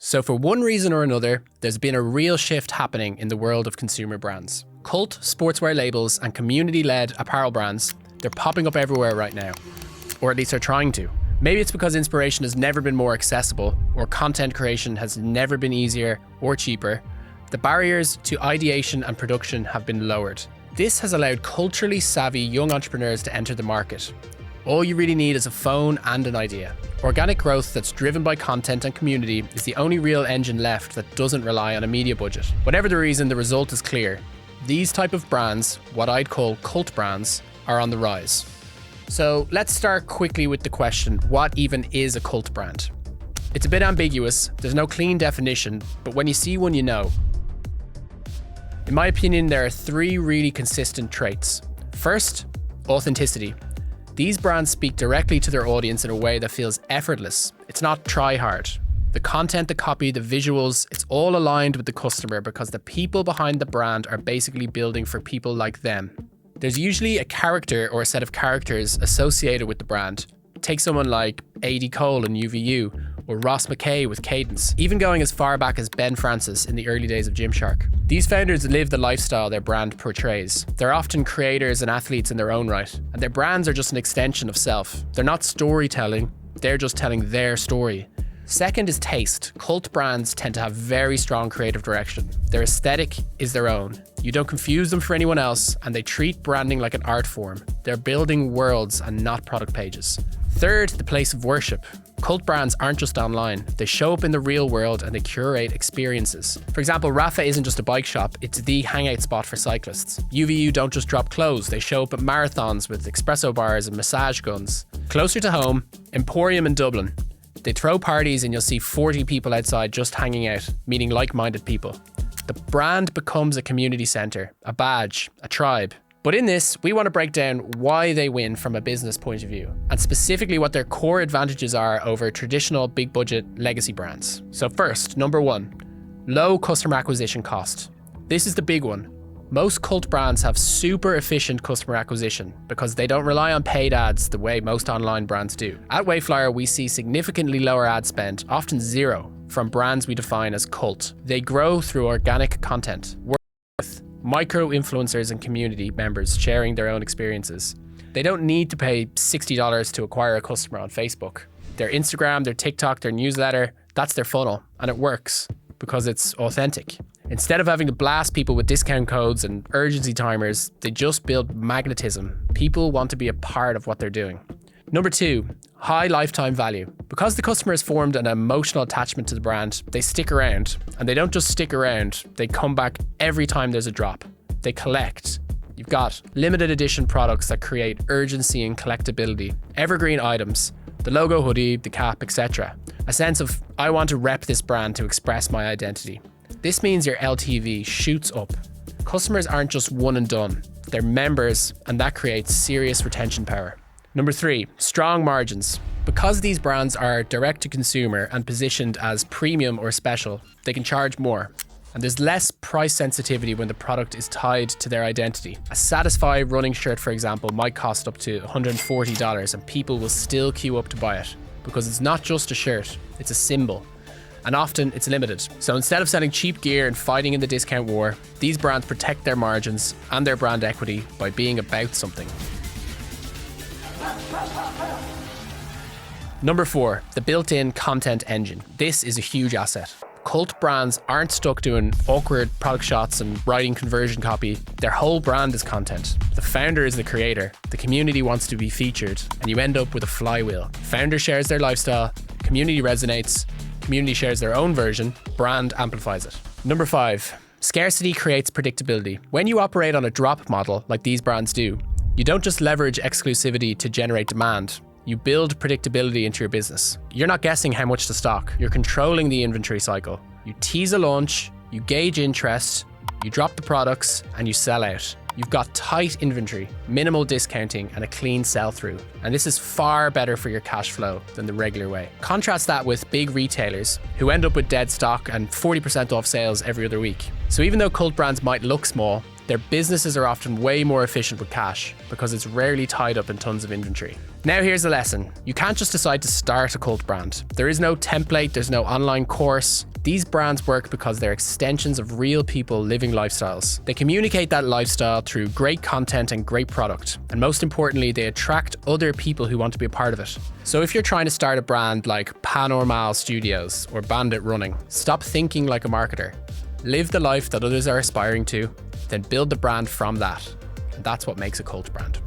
So for one reason or another, there's been a real shift happening in the world of consumer brands. Cult sportswear labels and community-led apparel brands, they're popping up everywhere right now. Or at least they're trying to. Maybe it's because inspiration has never been more accessible, or content creation has never been easier or cheaper. The barriers to ideation and production have been lowered. This has allowed culturally savvy young entrepreneurs to enter the market. All you really need is a phone and an idea. Organic growth that's driven by content and community is the only real engine left that doesn't rely on a media budget. Whatever the reason, the result is clear. These type of brands, what I'd call cult brands, are on the rise. So let's start quickly with the question, what even is a cult brand? It's a bit ambiguous, there's no clean definition, but when you see one, you know. In my opinion, there are three really consistent traits. First, authenticity. These brands speak directly to their audience in a way that feels effortless. It's not try hard. The content, the copy, the visuals, it's all aligned with the customer because the people behind the brand are basically building for people like them. There's usually a character or a set of characters associated with the brand. Take someone like A.D. Cole in UVU, or Ross McKay with Cadence, even going as far back as Ben Francis in the early days of Gymshark. These founders live the lifestyle their brand portrays. They're often creators and athletes in their own right, and their brands are just an extension of self. They're not storytelling, they're just telling their story. Second is taste. Cult brands tend to have very strong creative direction. Their aesthetic is their own. You don't confuse them for anyone else, and they treat branding like an art form. They're building worlds and not product pages. Third, the place of worship. Cult brands aren't just online. They show up in the real world and they curate experiences. For example, Rafa isn't just a bike shop, it's the hangout spot for cyclists. UVU don't just drop clothes, they show up at marathons with espresso bars and massage guns. Closer to home, Emporium in Dublin. They throw parties and you'll see 40 people outside just hanging out, meeting like-minded people. The brand becomes a community centre, a badge, a tribe. But in this, we want to break down why they win from a business point of view, and specifically what their core advantages are over traditional big budget legacy brands. So first, number one, low customer acquisition cost. This is the big one. Most cult brands have super efficient customer acquisition because they don't rely on paid ads the way most online brands do. At Wayflyer, we see significantly lower ad spend, often zero, from brands we define as cult. They grow through organic content, with micro-influencers and community members sharing their own experiences. They don't need to pay $60 to acquire a customer on Facebook. Their Instagram, their TikTok, their newsletter, that's their funnel, and it works because it's authentic. Instead of having to blast people with discount codes and urgency timers, they just build magnetism. People want to be a part of what they're doing. Number two, high lifetime value. Because the customer has formed an emotional attachment to the brand, they stick around. And they don't just stick around, they come back every time there's a drop. They collect. You've got limited edition products that create urgency and collectability. Evergreen items, the logo hoodie, the cap, etc. A sense of, I want to rep this brand to express my identity. This means your LTV shoots up. Customers aren't just one and done, they're members, and that creates serious retention power. Number three, strong margins. Because these brands are direct to consumer and positioned as premium or special, they can charge more. And there's less price sensitivity when the product is tied to their identity. A Satisfy running shirt, for example, might cost up to $140 and people will still queue up to buy it because it's not just a shirt, it's a symbol. And often it's limited. So instead of selling cheap gear and fighting in the discount war, these brands protect their margins and their brand equity by being about something. Number four, the built-in content engine. This is a huge asset. Cult brands aren't stuck doing awkward product shots and writing conversion copy. Their whole brand is content. The founder is the creator. The community wants to be featured, and you end up with a flywheel. Founder shares their lifestyle, community resonates, community shares their own version, brand amplifies it. Number five, scarcity creates predictability. When you operate on a drop model like these brands do, you don't just leverage exclusivity to generate demand. You build predictability into your business. You're not guessing how much to stock. You're controlling the inventory cycle. You tease a launch, you gauge interest, you drop the products, and you sell out. You've got tight inventory, minimal discounting, and a clean sell-through. And this is far better for your cash flow than the regular way. Contrast that with big retailers who end up with dead stock and 40% off sales every other week. So even though cult brands might look small, their businesses are often way more efficient with cash because it's rarely tied up in tons of inventory. Now here's the lesson. You can't just decide to start a cult brand. There is no template, there's no online course. These brands work because they're extensions of real people living lifestyles. They communicate that lifestyle through great content and great product. And most importantly, they attract other people who want to be a part of it. So if you're trying to start a brand like Panormal Studios or Bandit Running, stop thinking like a marketer. Live the life that others are aspiring to, then build the brand from that. And that's what makes a cult brand.